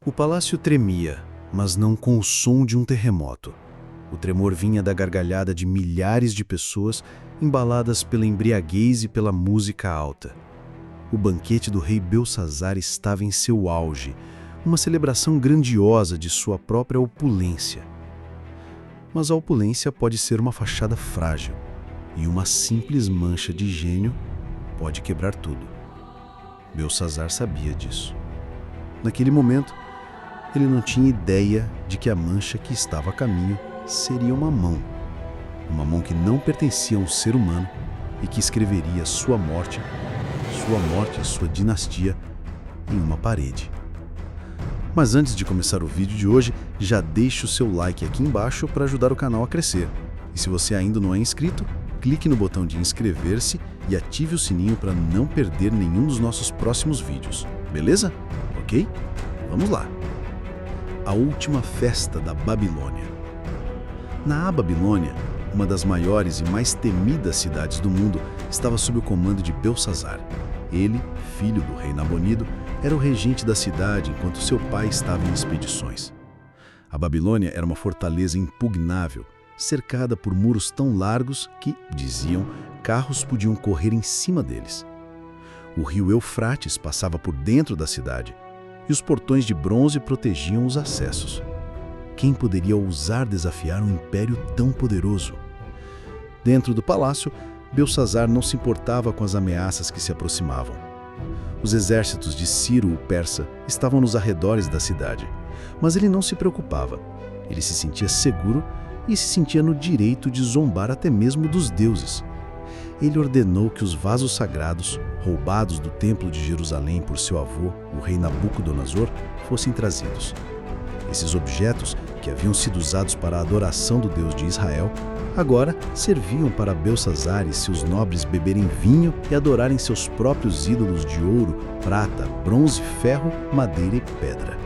O palácio tremia, mas não com o som de um terremoto. O tremor vinha da gargalhada de milhares de pessoas embaladas pela embriaguez e pela música alta. O banquete do rei Belsazar estava em seu auge, uma celebração grandiosa de sua própria opulência. Mas a opulência pode ser uma fachada frágil, e uma simples mancha de gênio pode quebrar tudo. Belsazar sabia disso. Naquele momento, ele não tinha ideia de que a mancha que estava a caminho seria uma mão que não pertencia a um ser humano e que escreveria sua morte e sua dinastia em uma parede. Mas antes de começar o vídeo de hoje, já deixe o seu like aqui embaixo para ajudar o canal a crescer. E se você ainda não é inscrito, clique no botão de inscrever-se e ative o sininho para não perder nenhum dos nossos próximos vídeos. Beleza? Ok? Vamos lá! A última festa da Babilônia. Na Babilônia, uma das maiores e mais temidas cidades do mundo, estava sob o comando de Belsazar. Ele, filho do rei Nabonido, era o regente da cidade enquanto seu pai estava em expedições. A Babilônia era uma fortaleza impugnável, cercada por muros tão largos que, diziam, carros podiam correr em cima deles. O rio Eufrates passava por dentro da cidade, e os portões de bronze protegiam os acessos. Quem poderia ousar desafiar um império tão poderoso? Dentro do palácio, Belsazar não se importava com as ameaças que se aproximavam. Os exércitos de Ciro, o persa, estavam nos arredores da cidade, mas ele não se preocupava. Ele se sentia seguro e se sentia no direito de zombar até mesmo dos deuses. Ele ordenou que os vasos sagrados, roubados do templo de Jerusalém por seu avô, o rei Nabucodonosor, fossem trazidos. Esses objetos, que haviam sido usados para a adoração do Deus de Israel, agora serviam para Belsazar e seus nobres beberem vinho e adorarem seus próprios ídolos de ouro, prata, bronze, ferro, madeira e pedra.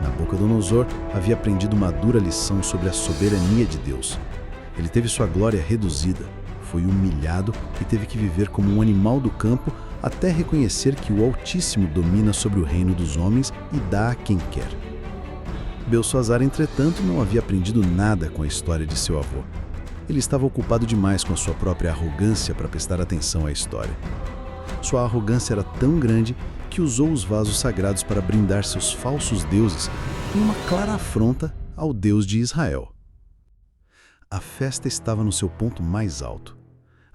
Nabucodonosor havia aprendido uma dura lição sobre a soberania de Deus. Ele teve sua glória reduzida, foi humilhado e teve que viver como um animal do campo até reconhecer que o Altíssimo domina sobre o reino dos homens e dá a quem quer. Belsazar, entretanto, não havia aprendido nada com a história de seu avô. Ele estava ocupado demais com a sua própria arrogância para prestar atenção à história. Sua arrogância era tão grande que usou os vasos sagrados para brindar seus falsos deuses em uma clara afronta ao Deus de Israel. A festa estava no seu ponto mais alto.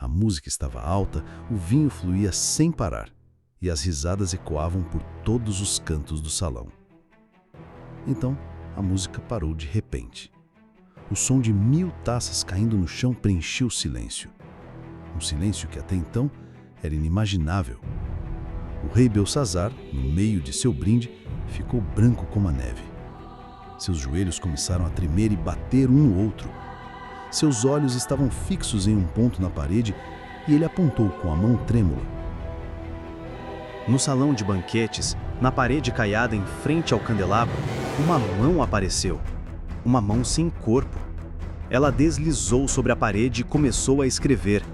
A música estava alta, o vinho fluía sem parar, e as risadas ecoavam por todos os cantos do salão. Então, a música parou de repente. O som de 1000 taças caindo no chão preencheu o silêncio. Um silêncio que até então era inimaginável. O rei Belsazar, no meio de seu brinde, ficou branco como a neve. Seus joelhos começaram a tremer e bater um no outro. Seus olhos estavam fixos em um ponto na parede e ele apontou com a mão trêmula. No salão de banquetes, na parede caiada em frente ao candelabro, uma mão apareceu. Uma mão sem corpo. Ela deslizou sobre a parede e começou a escrever.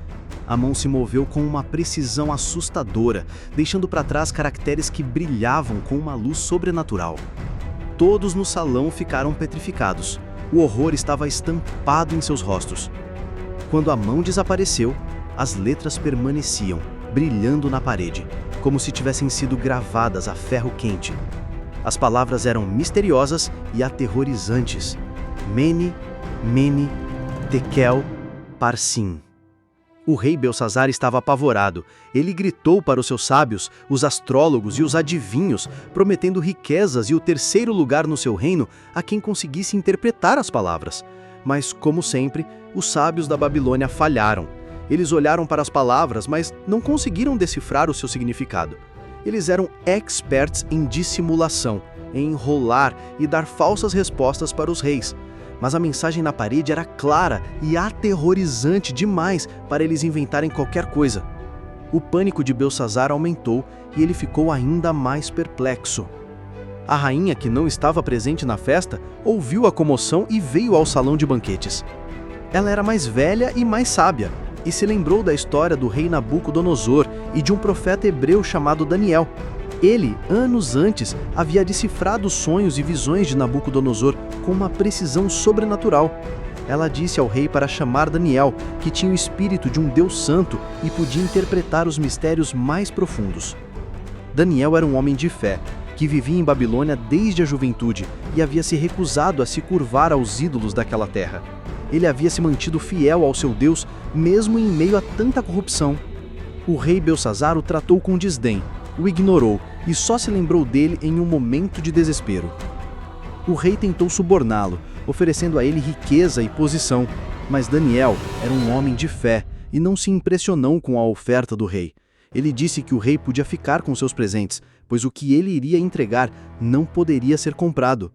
A mão se moveu com uma precisão assustadora, deixando para trás caracteres que brilhavam com uma luz sobrenatural. Todos no salão ficaram petrificados. O horror estava estampado em seus rostos. Quando a mão desapareceu, as letras permaneciam, brilhando na parede, como se tivessem sido gravadas a ferro quente. As palavras eram misteriosas e aterrorizantes. Mene, Mene, Tekel, Parsim. O rei Belsazar estava apavorado. Ele gritou para os seus sábios, os astrólogos e os adivinhos, prometendo riquezas e o terceiro lugar no seu reino a quem conseguisse interpretar as palavras. Mas, como sempre, os sábios da Babilônia falharam. Eles olharam para as palavras, mas não conseguiram decifrar o seu significado. Eles eram experts em dissimulação, em enrolar e dar falsas respostas para os reis. Mas a mensagem na parede era clara e aterrorizante demais para eles inventarem qualquer coisa. O pânico de Belsazar aumentou e ele ficou ainda mais perplexo. A rainha, que não estava presente na festa, ouviu a comoção e veio ao salão de banquetes. Ela era mais velha e mais sábia, e se lembrou da história do rei Nabucodonosor e de um profeta hebreu chamado Daniel. Ele, anos antes, havia decifrado os sonhos e visões de Nabucodonosor com uma precisão sobrenatural. Ela disse ao rei para chamar Daniel, que tinha o espírito de um Deus santo e podia interpretar os mistérios mais profundos. Daniel era um homem de fé, que vivia em Babilônia desde a juventude e havia se recusado a se curvar aos ídolos daquela terra. Ele havia se mantido fiel ao seu Deus, mesmo em meio a tanta corrupção. O rei Belsazzar o tratou com desdém, o ignorou e só se lembrou dele em um momento de desespero. O rei tentou suborná-lo, oferecendo a ele riqueza e posição, mas Daniel era um homem de fé e não se impressionou com a oferta do rei. Ele disse que o rei podia ficar com seus presentes, pois o que ele iria entregar não poderia ser comprado.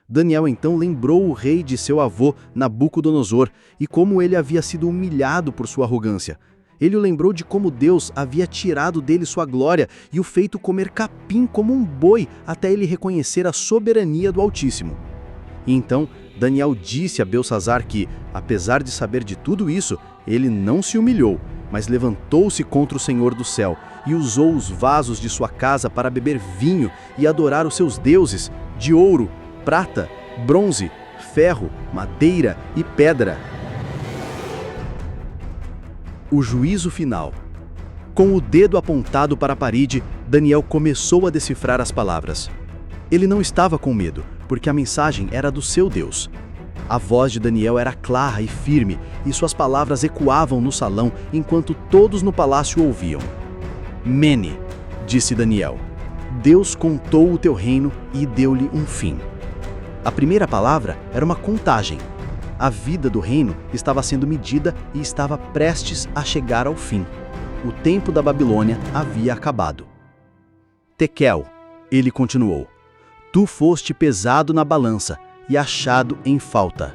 Daniel então lembrou o rei de seu avô Nabucodonosor e como ele havia sido humilhado por sua arrogância. Ele o lembrou de como Deus havia tirado dele sua glória e o feito comer capim como um boi até ele reconhecer a soberania do Altíssimo. E então Daniel disse a Belsazzar que, apesar de saber de tudo isso, ele não se humilhou, mas levantou-se contra o Senhor do céu e usou os vasos de sua casa para beber vinho e adorar os seus deuses de ouro, prata, bronze, ferro, madeira e pedra. O juízo final. Com o dedo apontado para a parede, Daniel começou a decifrar as palavras. Ele não estava com medo, porque a mensagem era do seu Deus. A voz de Daniel era clara e firme, e suas palavras ecoavam no salão enquanto todos no palácio ouviam. Mene, disse Daniel, Deus contou o teu reino e deu-lhe um fim. A primeira palavra era uma contagem. A vida do reino estava sendo medida e estava prestes a chegar ao fim. O tempo da Babilônia havia acabado. Tekel, ele continuou, tu foste pesado na balança e achado em falta.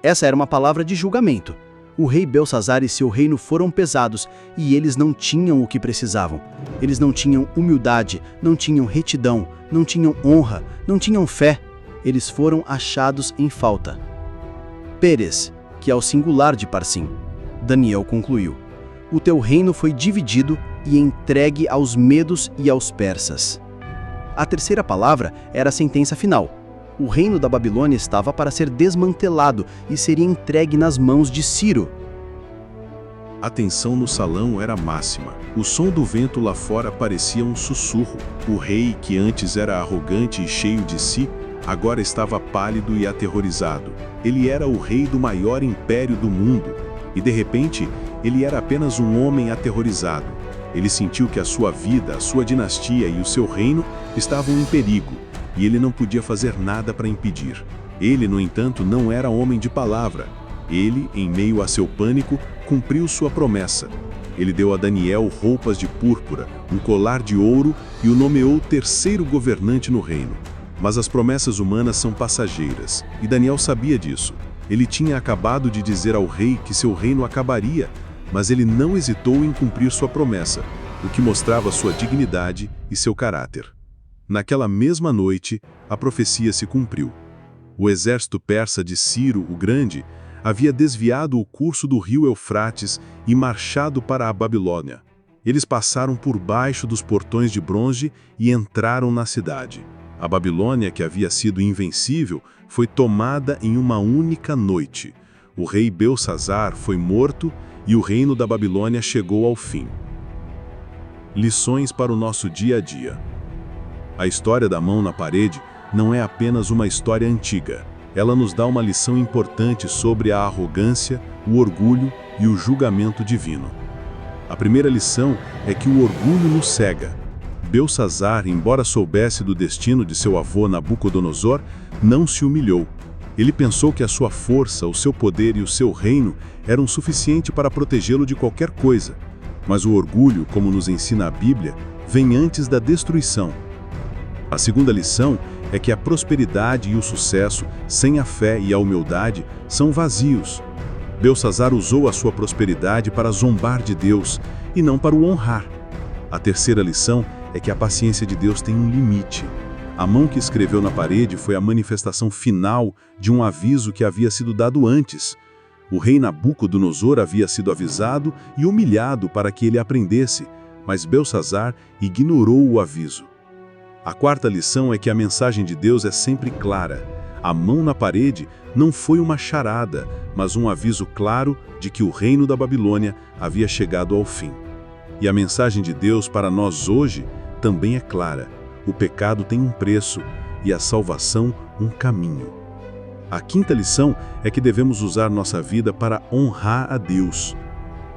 Essa era uma palavra de julgamento. O rei Belsazzar e seu reino foram pesados e eles não tinham o que precisavam. Eles não tinham humildade, não tinham retidão, não tinham honra, não tinham fé. Eles foram achados em falta. Peres, que é o singular de Parsim. Daniel concluiu, o teu reino foi dividido e entregue aos medos e aos persas. A terceira palavra era a sentença final. O reino da Babilônia estava para ser desmantelado e seria entregue nas mãos de Ciro. A tensão no salão era máxima. O som do vento lá fora parecia um sussurro. O rei, que antes era arrogante e cheio de si, agora estava pálido e aterrorizado. Ele era o rei do maior império do mundo, e de repente, ele era apenas um homem aterrorizado. Ele sentiu que a sua vida, a sua dinastia e o seu reino estavam em perigo, e ele não podia fazer nada para impedir. Ele, no entanto, não era homem de palavra. Ele, em meio a seu pânico, cumpriu sua promessa. Ele deu a Daniel roupas de púrpura, um colar de ouro e o nomeou terceiro governante no reino. Mas as promessas humanas são passageiras, e Daniel sabia disso. Ele tinha acabado de dizer ao rei que seu reino acabaria, mas ele não hesitou em cumprir sua promessa, o que mostrava sua dignidade e seu caráter. Naquela mesma noite, a profecia se cumpriu. O exército persa de Ciro o Grande havia desviado o curso do rio Eufrates e marchado para a Babilônia. Eles passaram por baixo dos portões de bronze e entraram na cidade. A Babilônia, que havia sido invencível, foi tomada em uma única noite. O rei Belsazzar foi morto e o reino da Babilônia chegou ao fim. Lições para o nosso dia a dia. A história da mão na parede não é apenas uma história antiga. Ela nos dá uma lição importante sobre a arrogância, o orgulho e o julgamento divino. A primeira lição é que o orgulho nos cega. Belsazzar, embora soubesse do destino de seu avô Nabucodonosor, não se humilhou. Ele pensou que a sua força, o seu poder e o seu reino eram suficiente para protegê-lo de qualquer coisa. Mas o orgulho, como nos ensina a Bíblia, vem antes da destruição. A segunda lição é que a prosperidade e o sucesso, sem a fé e a humildade, são vazios. Belsazzar usou a sua prosperidade para zombar de Deus e não para o honrar. A terceira lição é que a paciência de Deus tem um limite. A mão que escreveu na parede foi a manifestação final de um aviso que havia sido dado antes. O rei Nabucodonosor havia sido avisado e humilhado para que ele aprendesse, mas Belsazzar ignorou o aviso. A quarta lição é que a mensagem de Deus é sempre clara. A mão na parede não foi uma charada, mas um aviso claro de que o reino da Babilônia havia chegado ao fim. E a mensagem de Deus para nós hoje também é clara. O pecado tem um preço e a salvação um caminho. A quinta lição é que devemos usar nossa vida para honrar a Deus.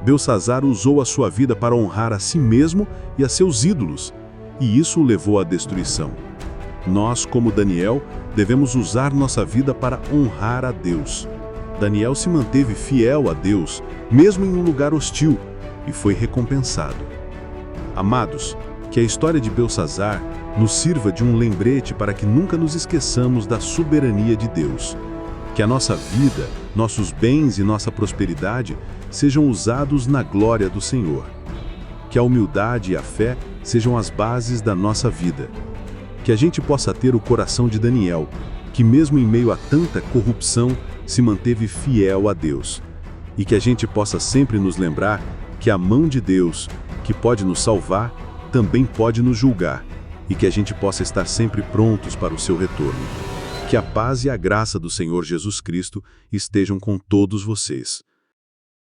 Belsazzar usou a sua vida para honrar a si mesmo e a seus ídolos, e isso o levou à destruição. Nós, como Daniel, devemos usar nossa vida para honrar a Deus. Daniel se manteve fiel a Deus, mesmo em um lugar hostil, e foi recompensado. Amados, que a história de Belsazzar nos sirva de um lembrete para que nunca nos esqueçamos da soberania de Deus. Que a nossa vida, nossos bens e nossa prosperidade sejam usados na glória do Senhor. Que a humildade e a fé sejam as bases da nossa vida. Que a gente possa ter o coração de Daniel, que mesmo em meio a tanta corrupção, se manteve fiel a Deus. E que a gente possa sempre nos lembrar que a mão de Deus, que pode nos salvar, também pode nos julgar, e que a gente possa estar sempre prontos para o seu retorno. Que a paz e a graça do Senhor Jesus Cristo estejam com todos vocês.